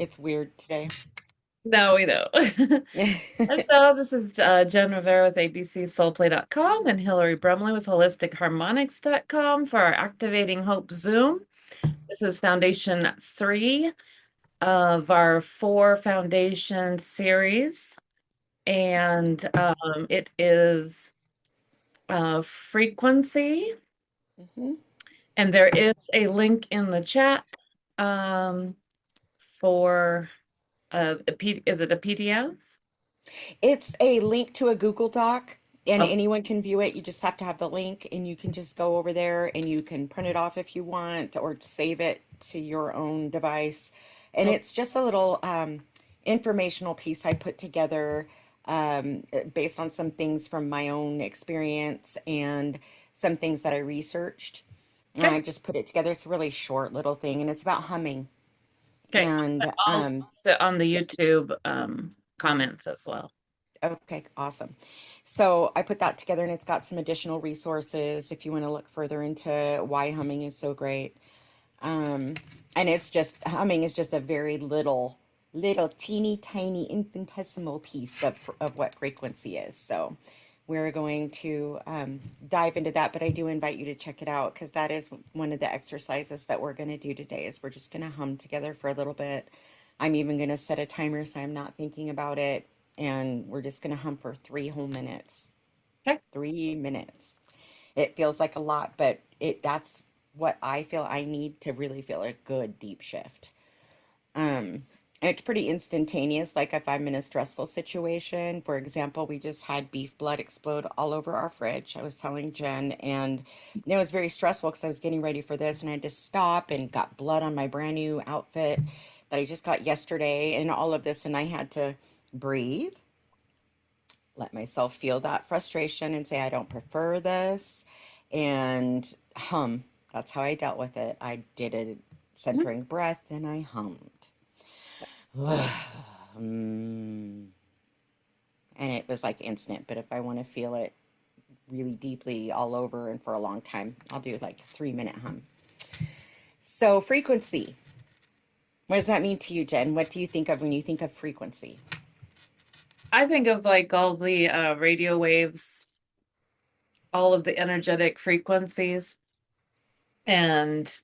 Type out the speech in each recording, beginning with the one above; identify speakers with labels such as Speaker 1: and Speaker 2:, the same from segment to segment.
Speaker 1: It's weird today.
Speaker 2: No, we know. And so this is Jen Rivera with abcsoulplay.com and Hillary Brumley with holisticharmonics.com for our Activating Hope Zoom. This is Foundation 3 of our 4 foundation series, and it is frequency.
Speaker 1: hmm
Speaker 2: And there is a link in the chat um, for is it a PDF?
Speaker 1: It's a link to a Google Doc, and
Speaker 2: Oh,
Speaker 1: anyone can view it. You just have to have the link, and you can just go over there and you can print it off if you want, or save it to your own device. And
Speaker 2: oh,
Speaker 1: it's just a little informational piece I put together based on some things from my own experience and some things that I researched. And
Speaker 2: okay.
Speaker 1: I just put it together. It's a really short little thing, and it's about humming.
Speaker 2: Okay.
Speaker 1: And
Speaker 2: I'll post it on the YouTube comments as well.
Speaker 1: okay, awesome. So I put that together and it's got some additional resources if you want to look further into why humming is so great. Um, and it's just, humming is just a very little teeny tiny infinitesimal piece of what frequency is. So we're going to dive into that, but I do invite you to check it out because that is one of the exercises that we're going to do today is we're just going to hum together for a little bit. I'm even going to set a timer so I'm not thinking about it, and we're just going to hum for 3 whole minutes.
Speaker 2: Okay.
Speaker 1: 3 minutes. It feels like a lot, but it that's what I feel I need to really feel a good deep shift. Um, and it's pretty instantaneous. Like if I'm in a stressful situation, for example, we just had beef blood explode all over our fridge. I was telling Jen, and it was very stressful because I was getting ready for this, and I had to stop and got blood on my brand new outfit that I just got yesterday, and all of this, and I had to breathe, let myself feel that frustration, and say I don't prefer this, and hum. That's how I dealt with it. I did a
Speaker 2: Mhm.
Speaker 1: centering breath, and I hummed. Mm. And it was like instant, but if I want to feel it really deeply all over and for a long time, I'll do like 3 minute hum. So, frequency. What does that mean to you, Jen? What do you think of when you think of frequency?
Speaker 2: I think of like all the radio waves, all of the energetic frequencies, and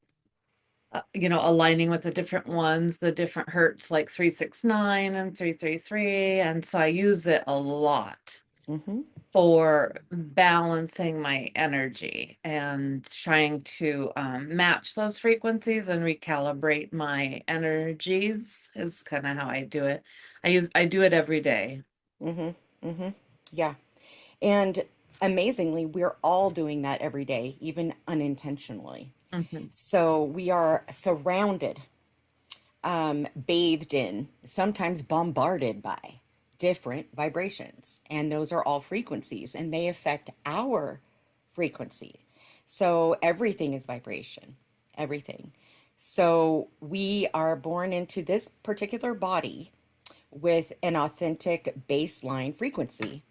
Speaker 2: aligning with the different ones, the different hertz, like 369 and 333. And so I use it a lot
Speaker 1: Mm-hmm.
Speaker 2: for balancing my energy and trying to match those frequencies and recalibrate my energies is kind of how I do it. I do it every day.
Speaker 1: Mm-hmm. Mm-hmm. Yeah. And amazingly, we're all doing that every day, even unintentionally.
Speaker 2: Mhm.
Speaker 1: So we are surrounded, bathed in, sometimes bombarded by different vibrations. And those are all frequencies and they affect our frequency. So everything is vibration, everything. So we are born into this particular body with an authentic baseline frequency,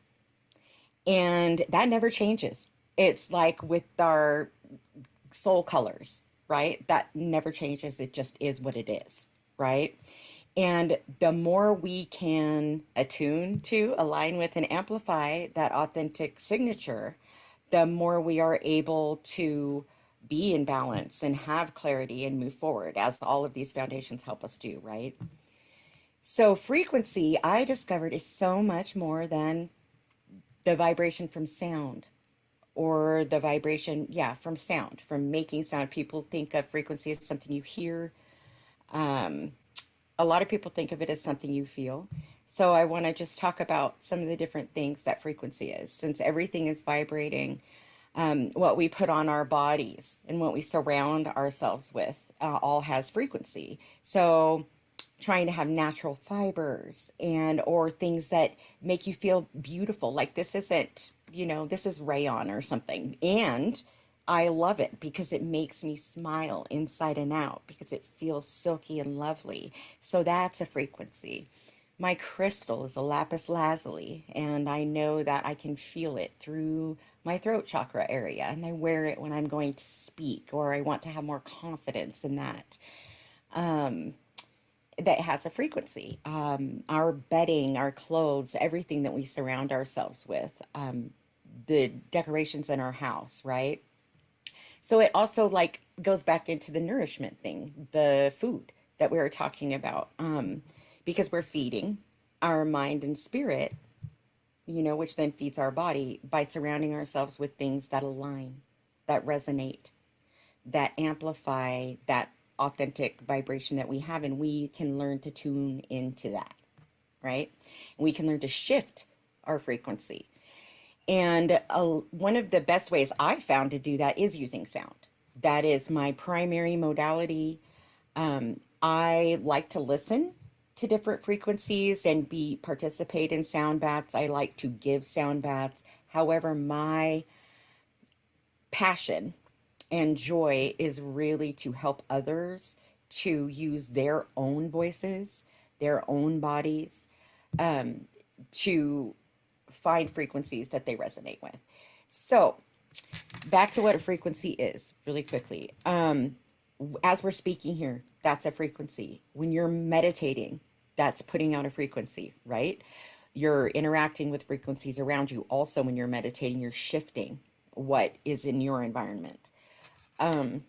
Speaker 1: and that never changes. It's like with our soul colors, right? That never changes. It just is what it is, right? And the more we can attune to, align with, and amplify that authentic signature, the more we are able to be in balance and have clarity and move forward, as all of these foundations help us do, right? So, frequency, I discovered, is so much more than the vibration from sound or the vibration, yeah, from sound, from making sound. People think of frequency as something you hear. Um, a lot of people think of it as something you feel. So I want to just talk about some of the different things that frequency is, since everything is vibrating. What we put on our bodies and what we surround ourselves with all has frequency. So trying to have natural fibers and or things that make you feel beautiful, like this isn't, this is rayon or something, and I love it because it makes me smile inside and out because it feels silky and lovely. So that's a frequency. My crystal is a lapis lazuli, and I know that I can feel it through my throat chakra area, and I wear it when I'm going to speak or I want to have more confidence in that. Um, that has a frequency. Our bedding, our clothes, everything that we surround ourselves with, the decorations in our house, right? So it also like goes back into the nourishment thing, the food that we were talking about, because we're feeding our mind and spirit, which then feeds our body by surrounding ourselves with things that align, that resonate, that amplify that authentic vibration that we have, and we can learn to tune into that, right? And we can learn to shift our frequency. And one of the best ways I've found to do that is using sound. That is my primary modality. I like to listen to different frequencies and be participate in sound baths. I like to give sound baths. However, my passion and joy is really to help others to use their own voices, their own bodies, um, to find frequencies that they resonate with. So, back to what a frequency is, really quickly. As we're speaking here, that's a frequency. When you're meditating, that's putting out a frequency, right? You're interacting with frequencies around you. Also, when you're meditating, you're shifting what is in your environment. Um,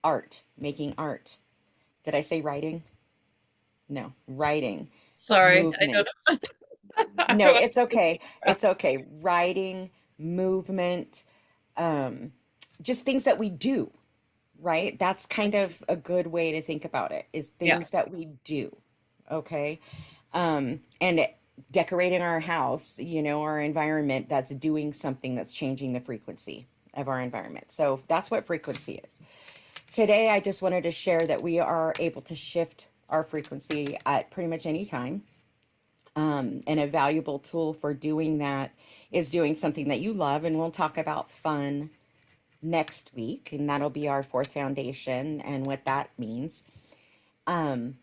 Speaker 1: Art, making art. Did I say writing? No, writing,
Speaker 2: Sorry, I don't
Speaker 1: movement.
Speaker 2: know.
Speaker 1: No, it's okay. It's okay. Writing, movement, um, just things that we do, right? That's kind of a good way to think about it, is
Speaker 2: Yeah.
Speaker 1: things that we do. Okay. And decorating our house, our environment, that's doing something that's changing the frequency of our environment. So that's what frequency is. Today, I just wanted to share that we are able to shift our frequency at pretty much any time. And a valuable tool for doing that is doing something that you love. And we'll talk about fun next week, and that'll be our fourth foundation and what that means. Um,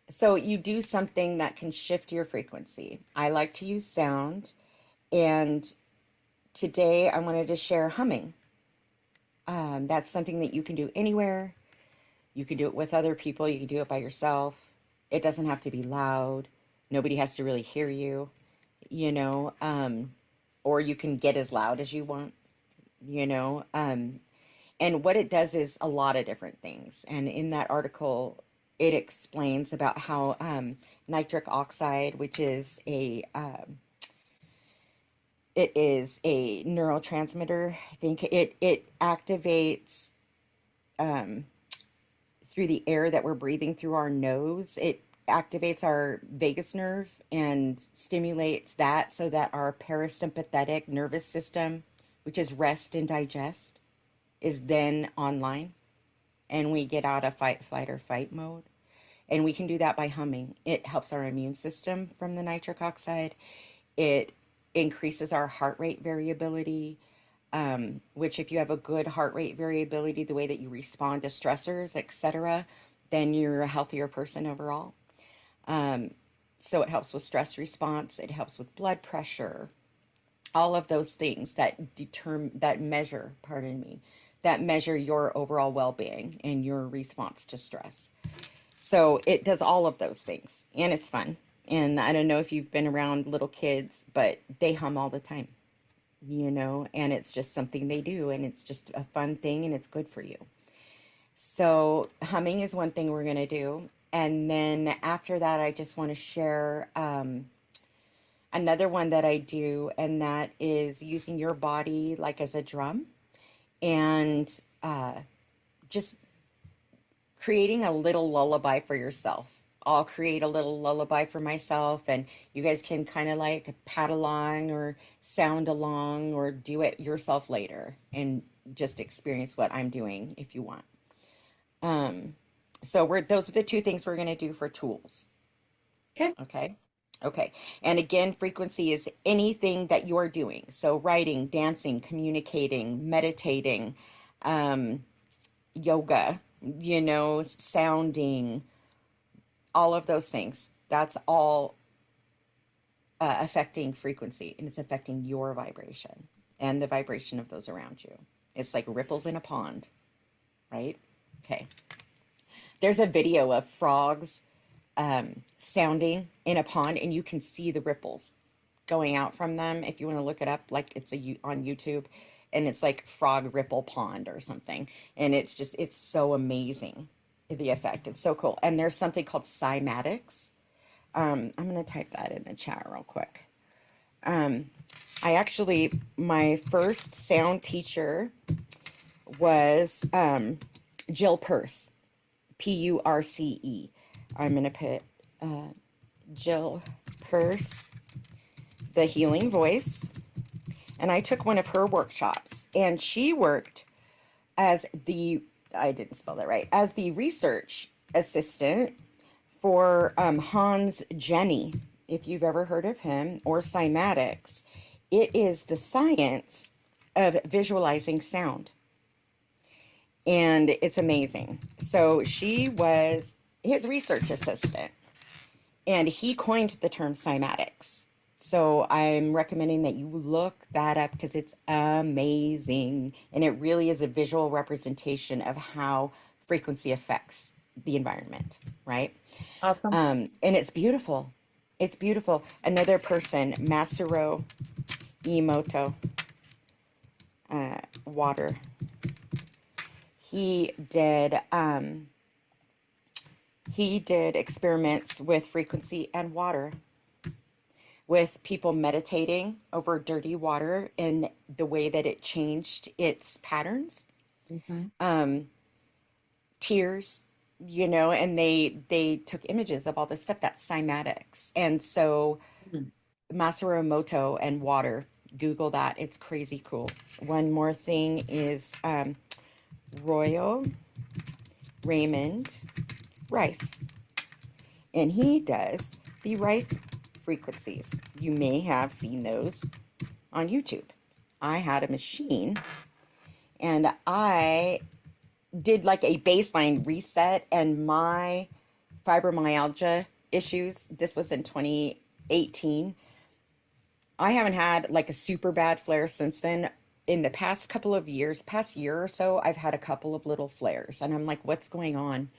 Speaker 1: so you do something that can shift your frequency. I like to use sound, and today I wanted to share humming. That's something that you can do anywhere. You can do it with other people. You can do it by yourself. It doesn't have to be loud. Nobody has to really hear you, you know, um, or you can get as loud as you want, you know. And what it does is a lot of different things. And in that article, it explains about how nitric oxide, which is it is a neurotransmitter. I think it activates um, through the air that we're breathing through our nose. It activates our vagus nerve and stimulates that so that our parasympathetic nervous system, which is rest and digest, is then online, and we get out of fight, flight, or fight mode. And we can do that by humming. It helps our immune system from the nitric oxide. It increases our heart rate variability, which if you have a good heart rate variability, the way that you respond to stressors, etc., then you're a healthier person overall. Um, so it helps with stress response. It helps with blood pressure, all of those things that measure your overall well-being and your response to stress. So it does all of those things, and it's fun. And I don't know if you've been around little kids, but they hum all the time, and it's just something they do, and it's just a fun thing, and it's good for you. So humming is one thing we're going to do. And then after that, I just want to share another one that I do, and that is using your body like as a drum, and just creating a little lullaby for yourself. I'll create a little lullaby for myself, and you guys can kind of like pat along or sound along or do it yourself later and just experience what I'm doing if you want. Um, so those are the two things we're going to do for tools.
Speaker 2: Okay.
Speaker 1: Okay. Okay. And again, frequency is anything that you're doing. So writing, dancing, communicating, meditating, um, yoga, sounding, all of those things. That's all affecting frequency, and it's affecting your vibration and the vibration of those around you. It's like ripples in a pond, right? Okay. There's a video of frogs sounding in a pond, and you can see the ripples going out from them. If you want to look it up, like on YouTube, and it's like frog ripple pond or something, and it's so amazing, the effect. It's so cool. And there's something called cymatics. I'm gonna type that in the chat real quick. Um, I actually, my first sound teacher was Jill Purce, Purce. I'm going to put Jill Purce, the healing voice. And I took one of her workshops, and she worked as I didn't spell that right, as the research assistant for Hans Jenny, if you've ever heard of him, or cymatics. It is the science of visualizing sound. And it's amazing. So she was his research assistant, and he coined the term cymatics. So I'm recommending that you look that up because it's amazing. And it really is a visual representation of how frequency affects the environment, right?
Speaker 2: Awesome.
Speaker 1: And it's beautiful. It's beautiful. Another person, Masaru Emoto, water. He did experiments with frequency and water, with people meditating over dirty water and the way that it changed its patterns. Tears, and they took images of all this stuff. That's cymatics. And so Masaru Emoto and water, Google that. It's crazy cool. One more thing is Royal Raymond Rife, and he does the Rife frequencies. You may have seen those on YouTube. I had a machine, and I did like a baseline reset, and my fibromyalgia issues, this was in 2018. I haven't had like a super bad flare since then. In the past couple of years, past year or so, I've had a couple of little flares, and I'm like, what's going on?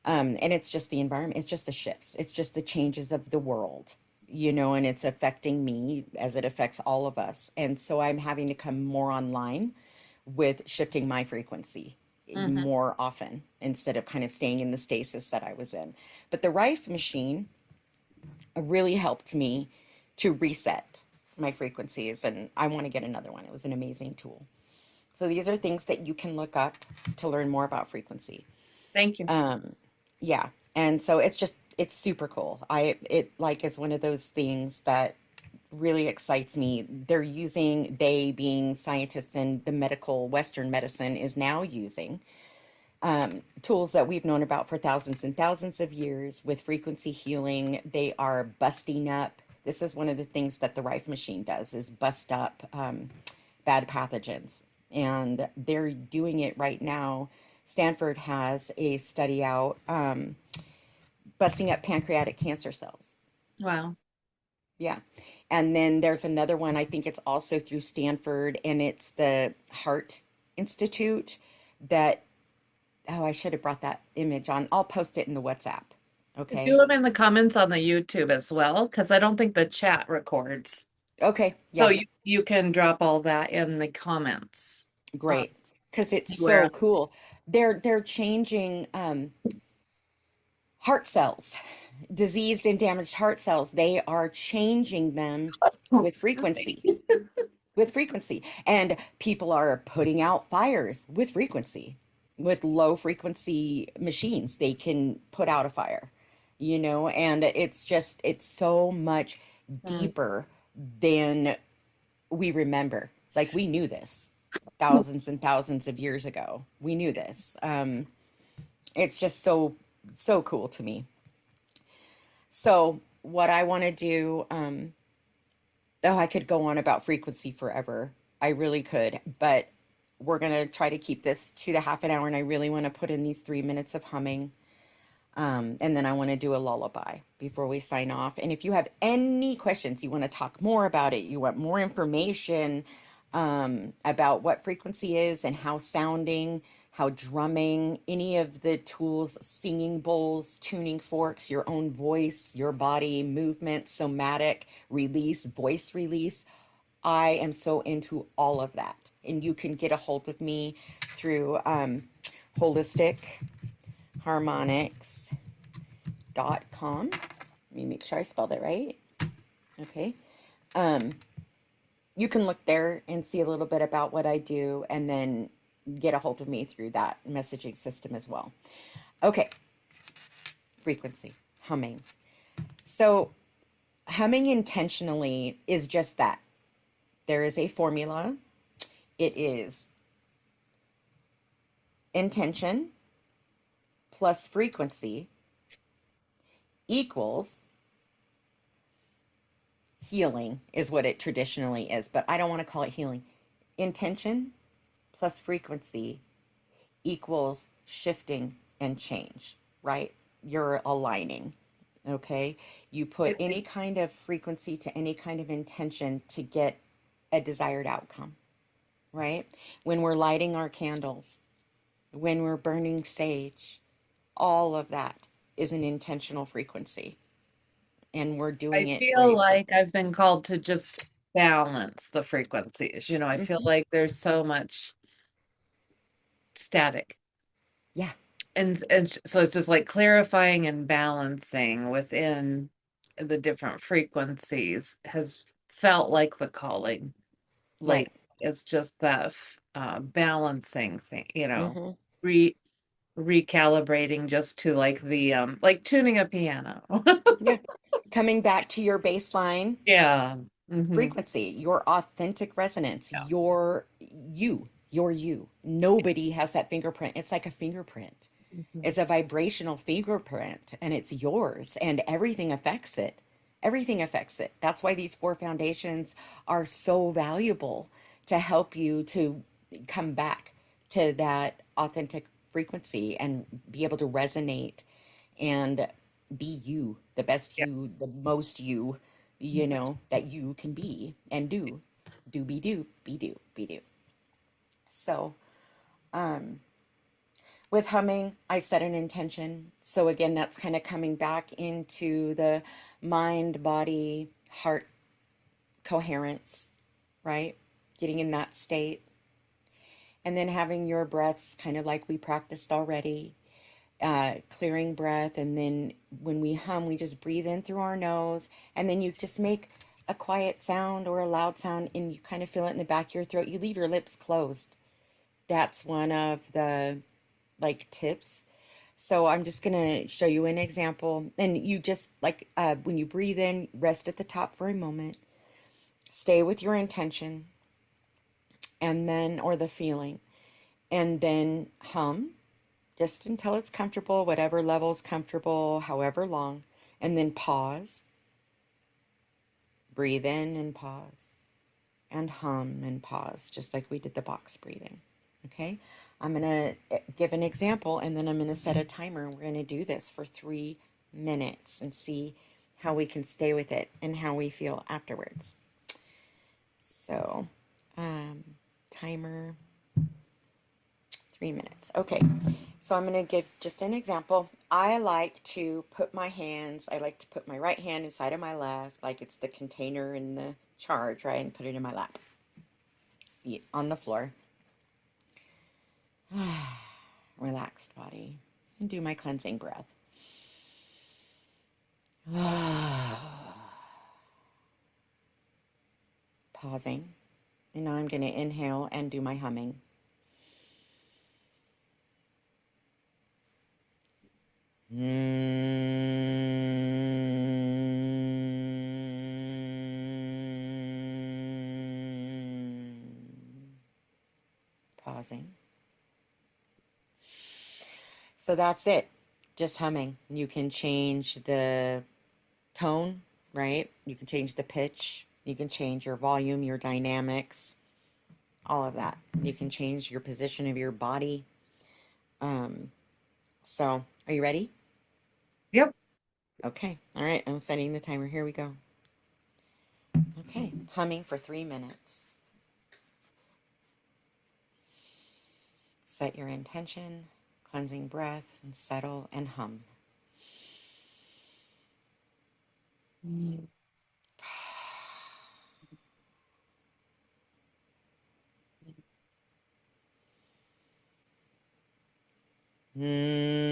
Speaker 1: And it's just the environment. It's just the shifts. It's just the changes of the world, and it's affecting me as it affects all of us. And so I'm having to come more online with shifting my frequency more often instead of kind of staying in the stasis that I was in. But the Rife machine really helped me to reset my frequencies, and I want to get another one. It was an amazing tool. So these are things that you can look up to learn more about frequency.
Speaker 2: Thank you.
Speaker 1: Yeah. And so it's super cool. It like is one of those things that really excites me. They being scientists in the Western medicine is now using tools that we've known about for thousands and thousands of years with frequency healing. They are busting up. This is one of the things that the Rife machine does, is bust up bad pathogens. And they're doing it right now. Stanford has a study out busting up pancreatic cancer cells.
Speaker 2: Wow.
Speaker 1: Yeah. And then there's another one, I think it's also through Stanford, and it's the Heart Institute that, I should have brought that image on. I'll post it in the WhatsApp. Okay.
Speaker 2: Do them in the comments on the YouTube as well, because I don't think the chat records.
Speaker 1: Okay.
Speaker 2: So
Speaker 1: Yeah.
Speaker 2: you can drop all that in the comments.
Speaker 1: Great. Because it's so cool. They're changing heart cells, diseased and damaged heart cells. They are changing them with frequency. With frequency. And people are putting out fires with frequency. With low frequency machines, they can put out a fire, and it's so much deeper than we remember. Like, we knew this thousands and thousands of years ago. We knew this. It's just so cool to me. So what I want to do, I could go on about frequency forever. I really could, but we're going to try to keep this to the half an hour, and I really want to put in these 3 minutes of humming. And then I want to do a lullaby before we sign off. And if you have any questions, you want to talk more about it, you want more information about what frequency is and how how drumming, any of the tools, singing bowls, tuning forks, your own voice, your body movement, somatic release, voice release. I am so into all of that. And you can get a hold of me through holisticharmonics.com. Let me make sure I spelled it right. Okay. You can look there and see a little bit about what I do and then get a hold of me through that messaging system as well. Okay. Frequency, humming. So, humming intentionally is just that. There is a formula. It is intention plus frequency equals healing, is what it traditionally is, but I don't want to call it healing. Intention plus frequency equals shifting and change, right? You're aligning. Okay. You put any kind of frequency to any kind of intention to get a desired outcome, right? When we're lighting our candles, when we're burning sage, all of that is an intentional frequency. And we're doing
Speaker 2: I
Speaker 1: it for
Speaker 2: feel
Speaker 1: a
Speaker 2: like I've
Speaker 1: purpose.
Speaker 2: been called to just balance the frequencies. I feel
Speaker 1: Hmm.
Speaker 2: like there's so much static.
Speaker 1: Yeah.
Speaker 2: And so it's just like clarifying and balancing within the different frequencies has felt like the calling.
Speaker 1: Right.
Speaker 2: Like it's just that balancing thing,
Speaker 1: Hmm.
Speaker 2: re recalibrating just to like the like tuning a piano.
Speaker 1: Yeah. Coming back to your baseline
Speaker 2: Yeah. Hmm.
Speaker 1: frequency, your authentic resonance,
Speaker 2: Yeah.
Speaker 1: your you. Nobody has that fingerprint. It's like a fingerprint.
Speaker 2: Mhm.
Speaker 1: It's a vibrational fingerprint and it's yours and everything affects it. Everything affects it. That's why these four foundations are so valuable to help you to come back to that authentic frequency and be able to resonate and be you, the best
Speaker 2: Yeah.
Speaker 1: you, the most you, that you can be and do. Do, be, do, be, do, be, do. So, with humming, I set an intention. So, again, that's kind of coming back into the mind, body, heart coherence, right? Getting in that state. And then having your breaths kind of like we practiced already, clearing breath. And then when we hum, we just breathe in through our nose. And then you just make a quiet sound or a loud sound and you kind of feel it in the back of your throat. You leave your lips closed. That's one of the like tips. So I'm just going to show you an example. And you just like when you breathe in, rest at the top for a moment, stay with your intention and then, or the feeling, and then hum just until it's comfortable, whatever level's comfortable, however long, and then pause, breathe in and pause, and hum and pause, just like we did the box breathing. Okay, I'm going to give an example and then I'm going to set a timer and we're going to do this for 3 minutes and see how we can stay with it and how we feel afterwards. So, timer 3 minutes. Okay, so I'm going to give just an example. I like to put my right hand inside of my left, like it's the container in the charge, right? And put it in my lap, feet on the floor. Relaxed body. And do my cleansing breath. Pausing. And now I'm going to inhale and do my humming. Pausing. So that's it. Just humming. You can change the tone, right? You can change the pitch. You can change your volume, your dynamics, all of that. You can change your position of your body. So, are you ready?
Speaker 2: Yep.
Speaker 1: Okay. All right. I'm setting the timer. Here we go. Okay. Humming for 3 minutes. Set your intention, cleansing breath, and settle and hum.
Speaker 2: Mm. Mm.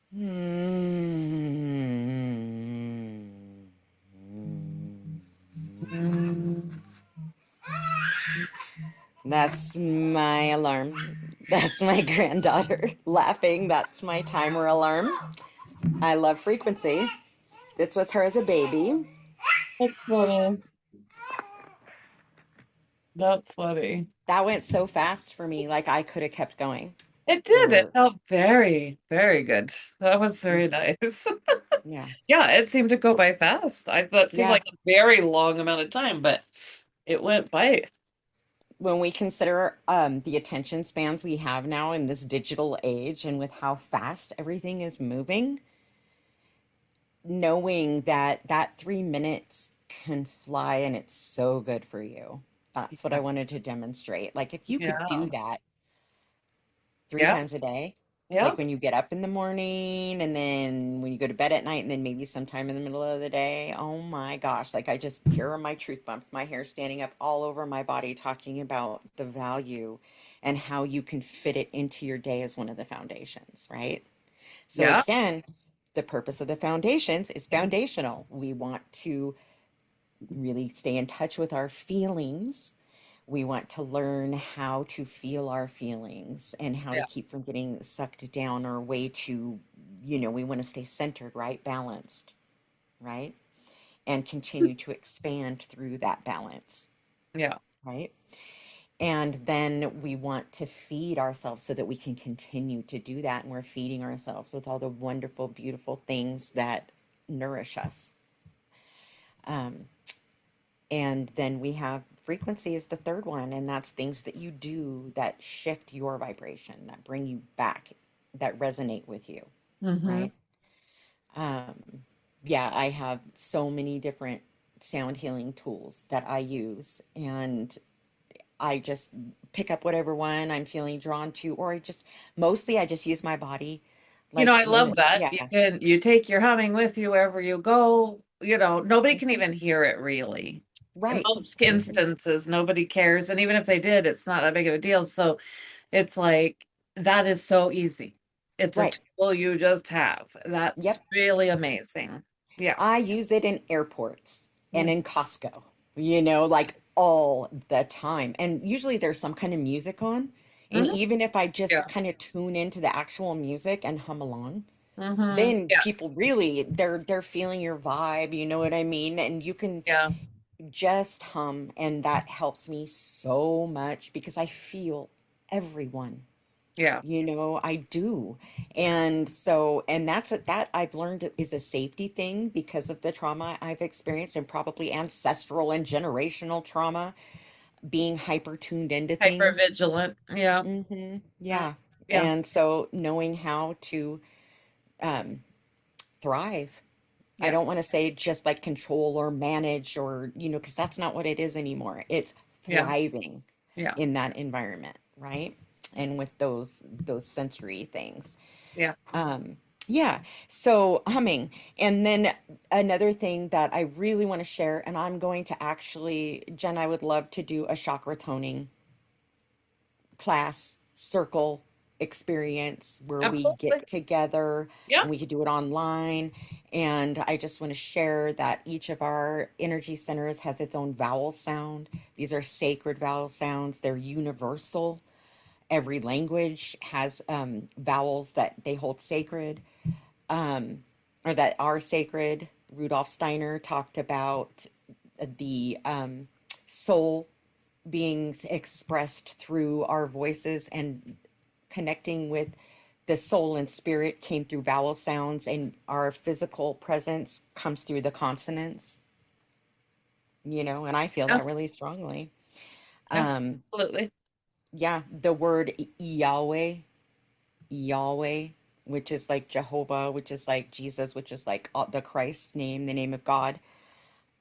Speaker 2: Mm.
Speaker 1: That's my alarm. That's my granddaughter laughing. That's my timer alarm. I love frequency. This was her as a baby.
Speaker 2: That's funny. That's funny.
Speaker 1: That went so fast for me, like I could have kept going
Speaker 2: It did. It
Speaker 1: for,
Speaker 2: felt very, very good. That was very nice.
Speaker 1: yeah.
Speaker 2: Yeah, it seemed to go by fast. That seemed
Speaker 1: Yeah.
Speaker 2: like a very long amount of time, but it went by.
Speaker 1: When we consider the attention spans we have now in this digital age and with how fast everything is moving, knowing that that 3 minutes can fly and it's so good for you. That's what I
Speaker 2: Yeah.
Speaker 1: wanted to demonstrate. Like if you could
Speaker 2: Yeah.
Speaker 1: do that three
Speaker 2: Yeah.
Speaker 1: times a day,
Speaker 2: Yeah.
Speaker 1: like when you get up in the morning and then when you go to bed at night and then maybe sometime in the middle of the day, oh my gosh, like I just, here are my truth bumps, my hair standing up all over my body talking about the value and how you can fit it into your day as one of the foundations, right? So
Speaker 2: Yeah.
Speaker 1: again, the purpose of the foundations is foundational. We want to really stay in touch with our feelings. We want to learn how to feel our feelings and how to
Speaker 2: Yeah.
Speaker 1: keep from getting sucked down or way too, we want to stay centered, right? Balanced, right? And continue to expand through that balance,
Speaker 2: Yeah.
Speaker 1: right? And then we want to feed ourselves so that we can continue to do that. And we're feeding ourselves with all the wonderful, beautiful things that nourish us. Um, And then we have frequency is the third one, and that's things that you do that shift your vibration, that bring you back, that resonate with you,
Speaker 2: Mm-hmm.
Speaker 1: right? Yeah, I have so many different sound healing tools that I use, and I just pick up whatever one I'm feeling drawn to, or I just use my body. Like
Speaker 2: I love that.
Speaker 1: yeah,
Speaker 2: You take your humming with you wherever you go. Nobody can even hear it really. In
Speaker 1: right.
Speaker 2: most instances, nobody cares. And even if they did, it's not that big of a deal. So it's like that is so easy. It's a
Speaker 1: Right.
Speaker 2: tool you just have. That's
Speaker 1: Yep.
Speaker 2: really amazing. Yeah.
Speaker 1: I use it in airports and
Speaker 2: Mm.
Speaker 1: in Costco, like all the time. And usually there's some kind of music on. And
Speaker 2: Mhm.
Speaker 1: even if I
Speaker 2: Yeah.
Speaker 1: just kind of tune into the actual music and hum along, then
Speaker 2: Yes.
Speaker 1: people really they're feeling your vibe, you know what I mean? And you can
Speaker 2: Yeah.
Speaker 1: just hum, and that helps me so much because I feel everyone.
Speaker 2: Yeah.
Speaker 1: I do. And that I've learned is a safety thing because of the trauma I've experienced, and probably ancestral and generational trauma, being hyper tuned into
Speaker 2: Hyper
Speaker 1: things.
Speaker 2: vigilant. Yeah. Mm.
Speaker 1: Yeah.
Speaker 2: Yeah.
Speaker 1: And so knowing how to um, thrive. I
Speaker 2: Yeah.
Speaker 1: don't want to say just like control or manage or, because that's not what it is anymore. It's
Speaker 2: Yeah.
Speaker 1: thriving
Speaker 2: Yeah.
Speaker 1: in that environment, right? And with those sensory things.
Speaker 2: Yeah.
Speaker 1: Um, yeah. So humming. And then another thing that I really want to share, and I'm going to actually, Jen, I would love to do a chakra toning class circle experience where we
Speaker 2: Absolutely.
Speaker 1: get together
Speaker 2: Yeah.
Speaker 1: and we could do it online. And I just want to share that each of our energy centers has its own vowel sound. These are sacred vowel sounds, they're universal. Every language has vowels that they hold sacred, um, or that are sacred. Rudolf Steiner talked about the soul being expressed through our voices, and connecting with the soul and spirit came through vowel sounds, and our physical presence comes through the consonants, and I feel
Speaker 2: Yeah.
Speaker 1: that really strongly.
Speaker 2: Yeah.
Speaker 1: um
Speaker 2: Absolutely.
Speaker 1: yeah, the word Yahweh, Yahweh, which is like Jehovah, which is like Jesus, which is like the Christ name, the name of God.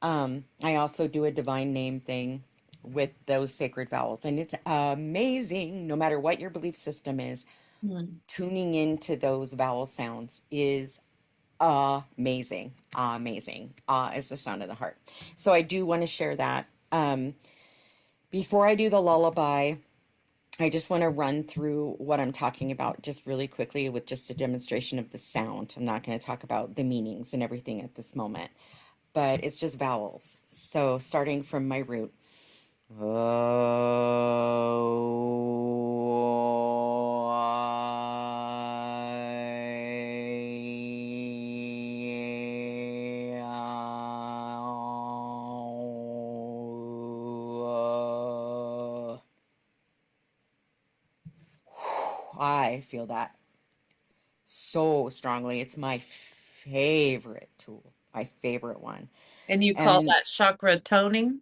Speaker 1: I also do a divine name thing with those sacred vowels, and it's amazing. No matter what your belief system is,
Speaker 2: Mm.
Speaker 1: tuning into those vowel sounds is amazing. Amazing. Ah is the sound of the heart. So I do want to share that. Before I do the lullaby, I just want to run through what I'm talking about just really quickly with just a demonstration of the sound. I'm not going to talk about the meanings and everything at this moment, but it's just vowels. So starting from my root. I feel that so strongly. It's my favorite tool, my favorite one.
Speaker 2: And you call
Speaker 1: And
Speaker 2: that chakra toning?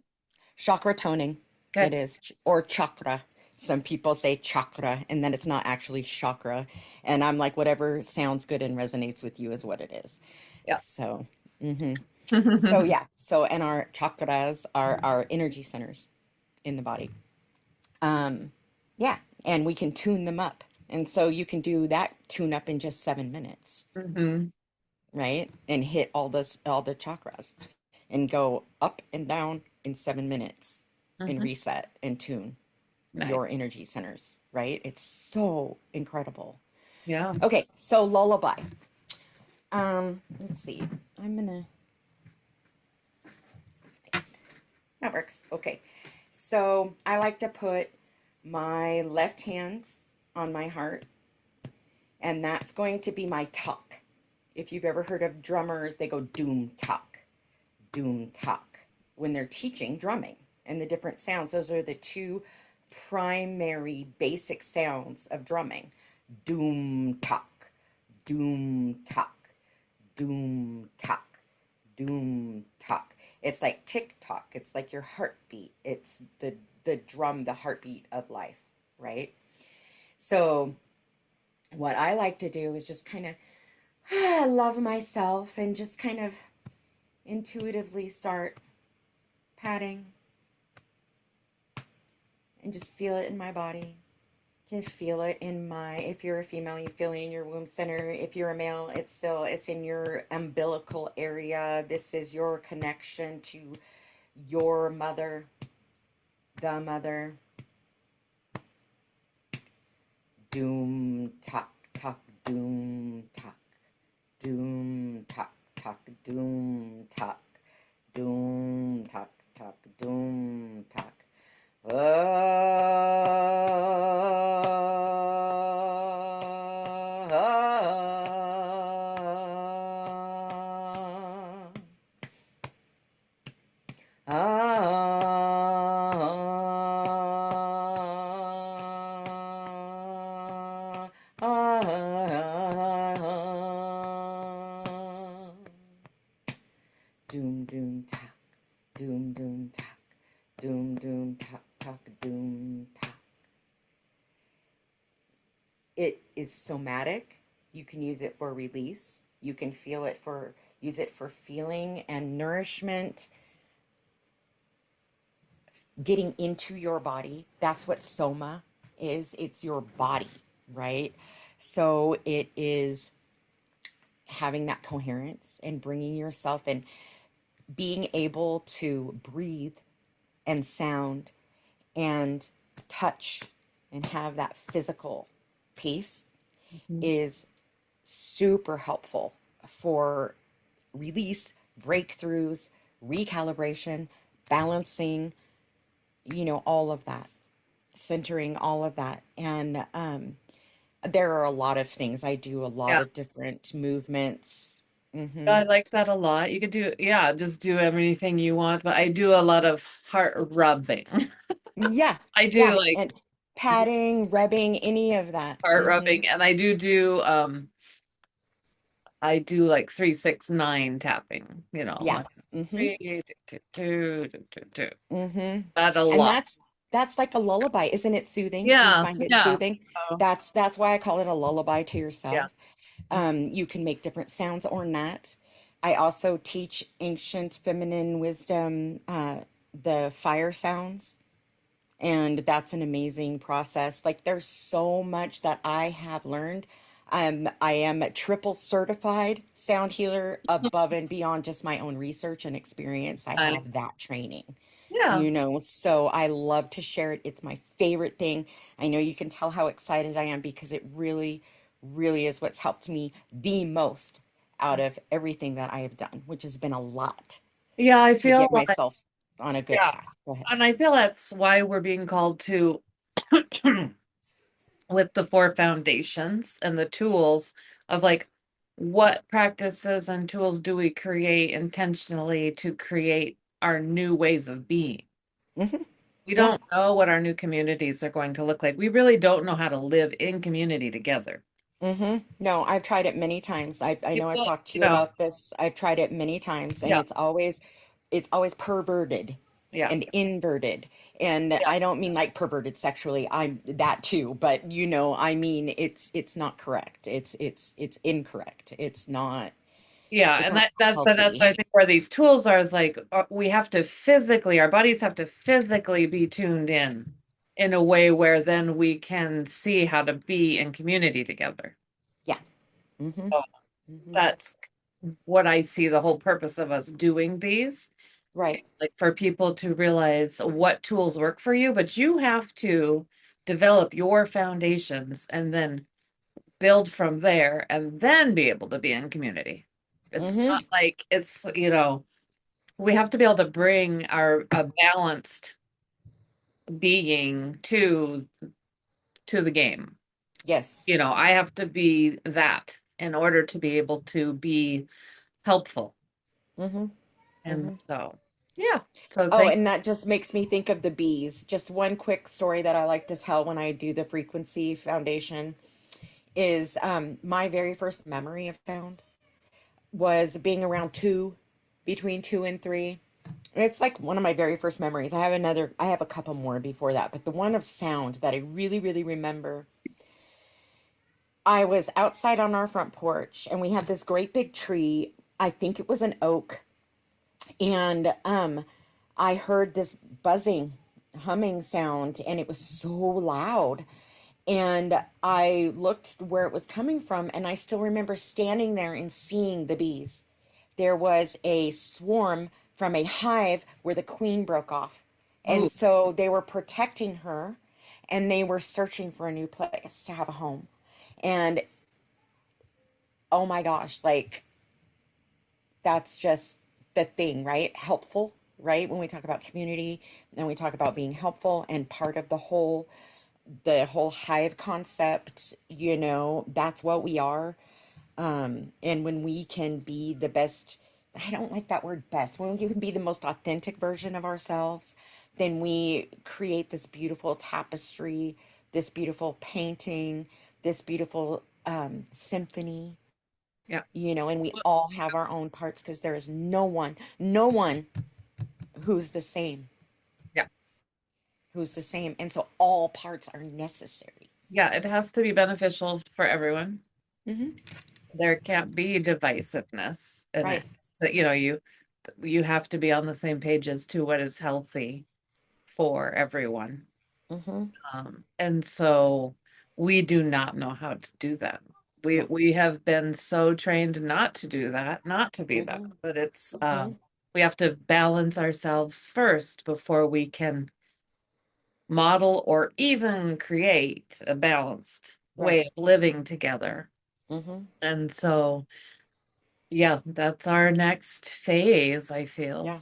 Speaker 1: chakra toning, it
Speaker 2: Okay.
Speaker 1: is, or chakra. Some people say chakra, and then it's not actually chakra. And I'm like, whatever sounds good and resonates with you is what it is.
Speaker 2: Yeah.
Speaker 1: So, so yeah. So, and our chakras are our energy centers in the body. Um, yeah, and we can tune them up. And so you can do that tune up in just 7 minutes,
Speaker 2: Hmm.
Speaker 1: right? And hit all the chakras and go up and down in 7 minutes and
Speaker 2: Hmm.
Speaker 1: reset and tune your
Speaker 2: Nice.
Speaker 1: energy centers, right? It's so incredible.
Speaker 2: Yeah.
Speaker 1: Okay, so lullaby. Let's see. I'm gonna that works. Okay. So I like to put my left hand on my heart, and that's going to be my tuck. If you've ever heard of drummers, they go doom tuck when they're teaching drumming and the different sounds. Those are the two primary basic sounds of drumming: doom tuck, doom tuck, doom tuck, doom tuck. It's like tick tock. It's like your heartbeat. It's the drum, the heartbeat of life, right? So what I like to do is just kind of love myself and just kind of intuitively start patting and just feel it in my body. Can feel it in my, if you're a female, you feel it in your womb center. If you're a male, it's in your umbilical area. This is your connection to your mother, the mother. Doom talk talk doom talk doom talk talk doom talk doom talk talk doom talk. Doom doom talk, doom doom talk, doom doom talk talk doom talk. It is somatic. You can use it for release. You can use it for feeling and nourishment, getting into your body. That's what soma is. It's your body, right? So it is having that coherence and bringing yourself and being able to breathe and sound and touch and have that physical piece is super helpful for release, breakthroughs, recalibration, balancing, all of that, centering all of that. And there are a lot of things. I do a lot
Speaker 2: Yeah.
Speaker 1: of different movements.
Speaker 2: I like that a lot. You could do, yeah, just do anything you want, but I do a lot of heart rubbing.
Speaker 1: Yeah,
Speaker 2: I do
Speaker 1: yeah.
Speaker 2: like
Speaker 1: And patting, rubbing, any of that.
Speaker 2: heart rubbing, and I do like 3-6-9 tapping,
Speaker 1: Yeah.
Speaker 2: like
Speaker 1: Mm-hmm.
Speaker 2: 3, 2, 2, 2, 2, 2, 2.
Speaker 1: Mm-hmm.
Speaker 2: That a
Speaker 1: And
Speaker 2: lot.
Speaker 1: that's like a lullaby. Isn't it soothing? Do you
Speaker 2: Yeah,
Speaker 1: find it
Speaker 2: yeah.
Speaker 1: soothing?
Speaker 2: Oh,
Speaker 1: That's why I call it a lullaby to
Speaker 2: yeah.
Speaker 1: yourself. You can make different sounds or not. I also teach ancient feminine wisdom, the fire sounds, and that's an amazing process. Like there's so much that I have learned. I am a triple certified sound healer above and beyond just my own research and experience. I
Speaker 2: Nice.
Speaker 1: have that training,
Speaker 2: Yeah.
Speaker 1: so I love to share it. It's my favorite thing. I know you can tell how excited I am because it really, really is what's helped me the most out of everything that I have done, which has been a lot
Speaker 2: Yeah, I
Speaker 1: to
Speaker 2: feel
Speaker 1: get
Speaker 2: like,
Speaker 1: myself on a good
Speaker 2: yeah.
Speaker 1: path. Go ahead.
Speaker 2: And I feel that's why we're being called to with the 4 foundations and the tools of like what practices and tools do we create intentionally to create our new ways of being.
Speaker 1: Hmm.
Speaker 2: We
Speaker 1: Yeah.
Speaker 2: don't know what our new communities are going to look like. We really don't know how to live in community together.
Speaker 1: No, I've tried it many times. I know I've
Speaker 2: People,
Speaker 1: talked to you about this. I've tried it many times, and
Speaker 2: yeah,
Speaker 1: it's always perverted
Speaker 2: yeah,
Speaker 1: and inverted. And
Speaker 2: yeah,
Speaker 1: I don't mean like perverted sexually. I'm that too, but I mean it's not correct. It's incorrect.
Speaker 2: yeah.
Speaker 1: It's
Speaker 2: And
Speaker 1: not
Speaker 2: that's
Speaker 1: healthy.
Speaker 2: what I think where these tools are is like we have to physically, our bodies have to physically be tuned in a way where then we can see how to be in community together.
Speaker 1: Yeah. Hmm.
Speaker 2: So
Speaker 1: Hmm.
Speaker 2: that's what I see the whole purpose of us doing these,
Speaker 1: Right.
Speaker 2: like for people to realize what tools work for you, but you have to develop your foundations and then build from there and then be able to be in community. It's
Speaker 1: Hmm.
Speaker 2: not like we have to be able to bring our a balanced being to the game.
Speaker 1: Yes.
Speaker 2: I have to be that in order to be able to be helpful.
Speaker 1: Hmm.
Speaker 2: And
Speaker 1: Hmm.
Speaker 2: so, yeah. So
Speaker 1: Oh,
Speaker 2: thank
Speaker 1: and that just makes me think of the bees. Just one quick story that I like to tell when I do the frequency foundation is my very first memory of sound was being around two, between 2 and 3. It's like one of my very first memories. I have a couple more before that, but the one of sound that I really, really remember, I was outside on our front porch and we had this great big tree. I think it was an oak. And I heard this buzzing humming sound, and it was so loud. And I looked where it was coming from, and I still remember standing there and seeing the bees. There was a swarm from a hive where the queen broke off. And
Speaker 2: Ooh,
Speaker 1: so they were protecting her, and they were searching for a new place to have a home. And oh my gosh, like that's just the thing, right? Helpful, right? When we talk about community and we talk about being helpful and part of the whole hive concept, that's what we are. And when we can be the best, I don't like that word best, when we can be the most authentic version of ourselves, then we create this beautiful tapestry, this beautiful painting, this beautiful symphony,
Speaker 2: yeah.
Speaker 1: and we
Speaker 2: Well,
Speaker 1: all have our own parts because there is no one who's the same,
Speaker 2: yeah.
Speaker 1: And so all parts are necessary.
Speaker 2: Yeah, it has to be beneficial for everyone.
Speaker 1: Hmm.
Speaker 2: There can't be divisiveness in it.
Speaker 1: Right.
Speaker 2: So, you have to be on the same page as to what is healthy for everyone.
Speaker 1: Hmm.
Speaker 2: And so we do not know how to do that. We
Speaker 1: No.
Speaker 2: we have been so trained not to do that, not to be that.
Speaker 1: Hmm.
Speaker 2: But it's
Speaker 1: Hmm.
Speaker 2: we have to balance ourselves first before we can model or even create a balanced
Speaker 1: Right.
Speaker 2: way of living together.
Speaker 1: Hmm.
Speaker 2: And so, yeah, that's our next phase, I feel.
Speaker 1: Yeah.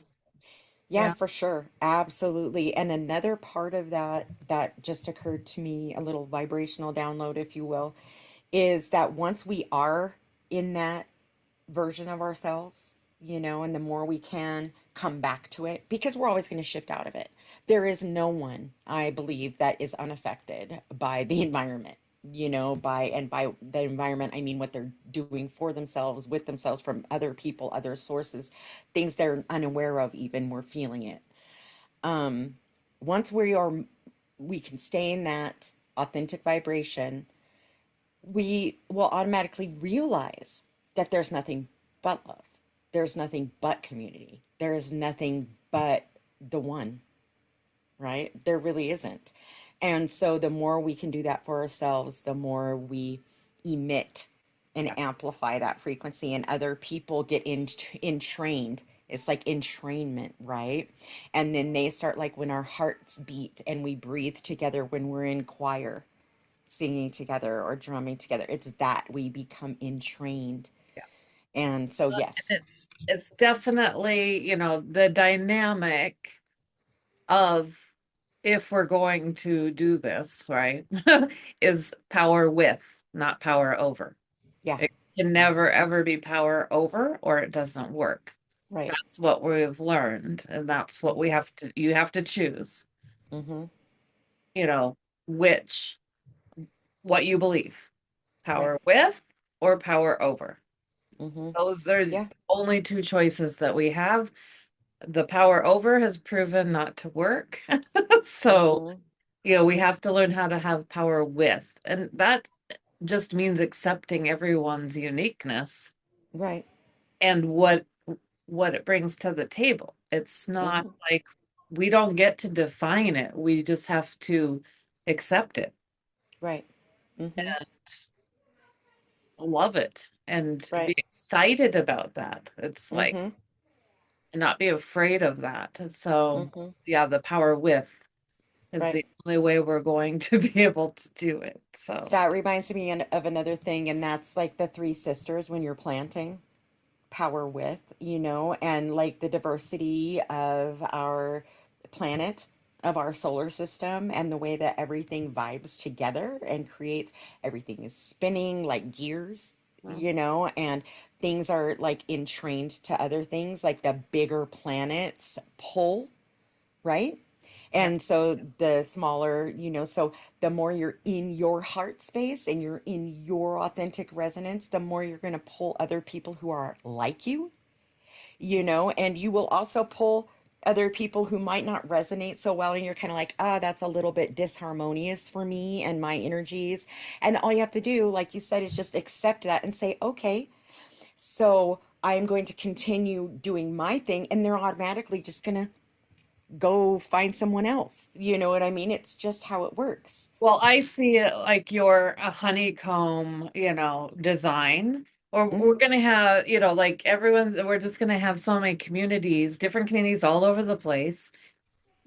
Speaker 1: Yeah,
Speaker 2: Yeah.
Speaker 1: for sure. Absolutely. And another part of that just occurred to me, a little vibrational download, if you will, is that once we are in that version of ourselves, and the more we can come back to it, because we're always going to shift out of it. There is no one, I believe, that is unaffected by the environment, by the environment, I mean what they're doing for themselves, with themselves, from other people, other sources, things they're unaware of, even we're feeling it. Um, Once we can stay in that authentic vibration, we will automatically realize that there's nothing but love. There's nothing but community. There is nothing but the one, right? There really isn't. And so the more we can do that for ourselves, the more we emit and
Speaker 2: Yeah.
Speaker 1: amplify that frequency, and other people get entrained. It's like entrainment, right? And then they start, like when our hearts beat and we breathe together when we're in choir, singing together or drumming together. It's that we become entrained.
Speaker 2: Yeah.
Speaker 1: And so,
Speaker 2: And
Speaker 1: yes.
Speaker 2: it's definitely, the dynamic of if we're going to do this, right, is power with, not power over.
Speaker 1: Yeah.
Speaker 2: It can never ever be power over or it doesn't work.
Speaker 1: Right.
Speaker 2: That's what we've learned, and that's what you have to choose,
Speaker 1: Mm-hmm.
Speaker 2: you know, which what you believe,
Speaker 1: Right.
Speaker 2: power with or power over.
Speaker 1: Mm-hmm.
Speaker 2: Those are
Speaker 1: Yeah.
Speaker 2: only two choices that we have. The power over has proven not to work. So,
Speaker 1: Mm-hmm.
Speaker 2: we have to learn how to have power with. And that just means accepting everyone's uniqueness
Speaker 1: Right.
Speaker 2: and what it brings to the table. It's not
Speaker 1: Mm-hmm.
Speaker 2: like we don't get to define it. We just have to accept it
Speaker 1: Right. Mm-hmm.
Speaker 2: and love it and be
Speaker 1: Right.
Speaker 2: excited about that. It's like
Speaker 1: Mm-hmm.
Speaker 2: not be afraid of that. So,
Speaker 1: Mm-hmm.
Speaker 2: yeah, the power with is
Speaker 1: Right.
Speaker 2: the only way we're going to be able to do it. So,
Speaker 1: That reminds me of another thing, and that's like the three sisters when you're planting power with, and like the diversity of our planet, of our solar system, and the way that everything vibes together and creates, everything is spinning like gears,
Speaker 2: well,
Speaker 1: and things are like entrained to other things, like the bigger planets pull, right?
Speaker 2: yeah,
Speaker 1: And so the smaller, so the more you're in your heart space and you're in your authentic resonance, the more you're going to pull other people who are like you, and you will also pull other people who might not resonate so well. And you're kind of like, that's a little bit disharmonious for me and my energies. And all you have to do, like you said, is just accept that and say, okay, so I am going to continue doing my thing. And they're automatically just going to go find someone else. You know what I mean? It's just how it works.
Speaker 2: Well, I see it like your a honeycomb, design. Or we're
Speaker 1: Hmm.
Speaker 2: gonna have, like we're just gonna have so many communities, different communities all over the place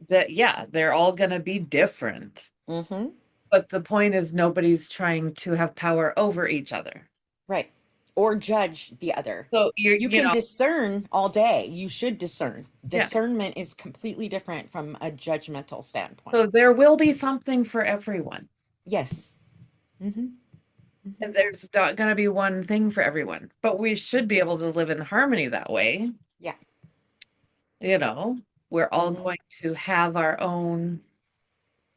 Speaker 2: that, yeah, they're all gonna be different.
Speaker 1: Hmm.
Speaker 2: But the point is nobody's trying to have power over each other.
Speaker 1: Right. Or judge the other.
Speaker 2: So
Speaker 1: You can discern all day. You should discern.
Speaker 2: yeah.
Speaker 1: Discernment is completely different from a judgmental
Speaker 2: So
Speaker 1: standpoint.
Speaker 2: there will be something for everyone.
Speaker 1: Yes. Hmm. Hmm.
Speaker 2: And there's not gonna be one thing for everyone. But we should be able to live in harmony that way.
Speaker 1: Yeah.
Speaker 2: You know, we're all
Speaker 1: Hmm.
Speaker 2: going to have our own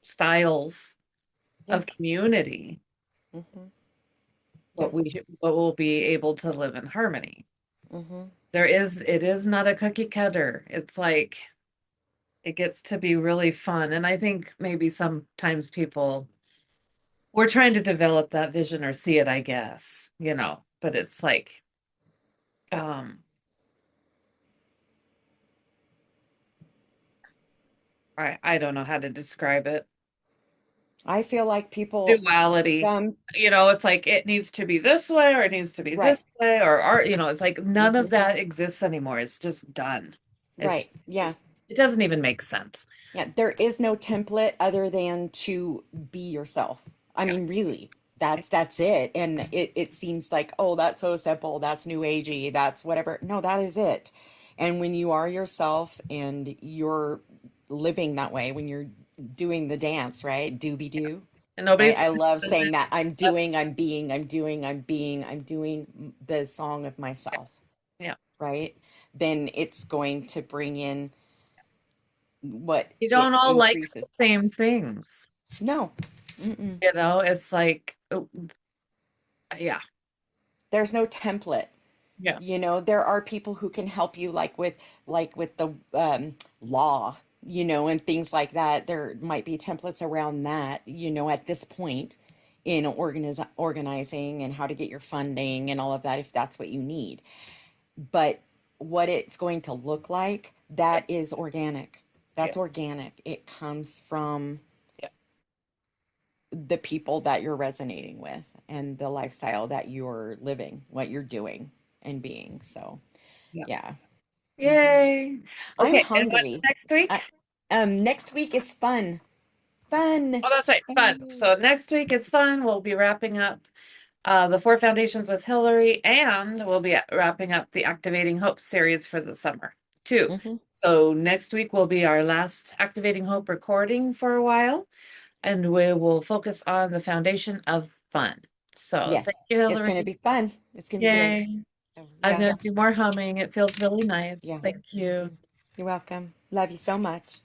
Speaker 2: styles
Speaker 1: Yeah.
Speaker 2: of community,
Speaker 1: Hmm. Yeah.
Speaker 2: but we'll be able to live in harmony.
Speaker 1: Hmm.
Speaker 2: It is not a cookie cutter. It's like it gets to be really fun. And I think maybe sometimes we're trying to develop that vision or see it, I guess, but it's like, um, I don't know how to describe it.
Speaker 1: I feel like people,
Speaker 2: Duality.
Speaker 1: some,
Speaker 2: It's like it needs to be this way or it needs to be
Speaker 1: right.
Speaker 2: this way or art, it's like none of
Speaker 1: Hmm.
Speaker 2: that exists anymore. It's just done.
Speaker 1: Right. Yeah.
Speaker 2: It doesn't even make sense.
Speaker 1: Yeah. There is no template other than to be yourself. I
Speaker 2: Yeah.
Speaker 1: mean, really, that's it. And it seems like, oh, that's so simple. That's new agey. That's whatever. No, that is it. And when you are yourself and you're living that way, when you're doing the dance, right? Doobie doo.
Speaker 2: And
Speaker 1: Right.
Speaker 2: nobody's
Speaker 1: I
Speaker 2: gonna
Speaker 1: love
Speaker 2: judge
Speaker 1: saying
Speaker 2: it.
Speaker 1: that. I'm
Speaker 2: That's
Speaker 1: doing, I'm being, I'm doing, I'm being, I'm doing the song of myself,
Speaker 2: yeah.
Speaker 1: right? Then it's going to bring in what
Speaker 2: You
Speaker 1: it
Speaker 2: don't all like the
Speaker 1: increases.
Speaker 2: same things.
Speaker 1: No. Mm-mm.
Speaker 2: It's like, yeah,
Speaker 1: There's no template.
Speaker 2: yeah,
Speaker 1: There are people who can help you like with the law, and things like that. There might be templates around that, at this point in organizing and how to get your funding and all of that if that's what you need. But what it's going to look like,
Speaker 2: yeah,
Speaker 1: that is organic.
Speaker 2: yeah,
Speaker 1: That's organic. It comes from
Speaker 2: yeah,
Speaker 1: the people that you're resonating with and the lifestyle that you're living, what you're doing and being. So,
Speaker 2: yeah.
Speaker 1: yeah. Hmm.
Speaker 2: Yay.
Speaker 1: I'm
Speaker 2: Okay, and what's
Speaker 1: hungry.
Speaker 2: next week?
Speaker 1: I, next week is fun. Fun.
Speaker 2: Oh, that's right, fun.
Speaker 1: Hey.
Speaker 2: So next week is fun. We'll be wrapping up the Four Foundations with Hillary, and we'll be wrapping up the Activating Hope series for the summer, too.
Speaker 1: Hmm.
Speaker 2: So next week will be our last Activating Hope recording for a while, and we will focus on the foundation of fun. So
Speaker 1: Yes,
Speaker 2: thank you,
Speaker 1: it's going to
Speaker 2: Hillary.
Speaker 1: be fun. It's going to be great.
Speaker 2: Yay.
Speaker 1: So,
Speaker 2: I'm
Speaker 1: yeah.
Speaker 2: going to do more humming. It feels really nice.
Speaker 1: Yeah.
Speaker 2: Thank you.
Speaker 1: You're welcome. Love you so much.